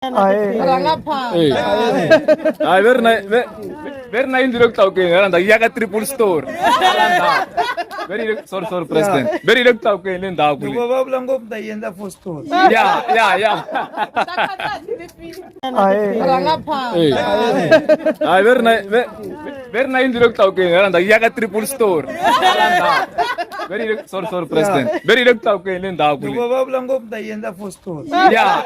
Hey. Where na hindi log tao kayo? Nanda iya ka triple store. Alanda. Sorry president. Very log tao kayo nin daw kuli. Baba bilang kau dah yenda fosto. Ya. Hey. Where na hindi log tao kayo? Nanda iya ka triple store. Alanda. Sorry president. Very log tao kayo nin daw kuli. Baba bilang kau dah yenda fosto. Ya.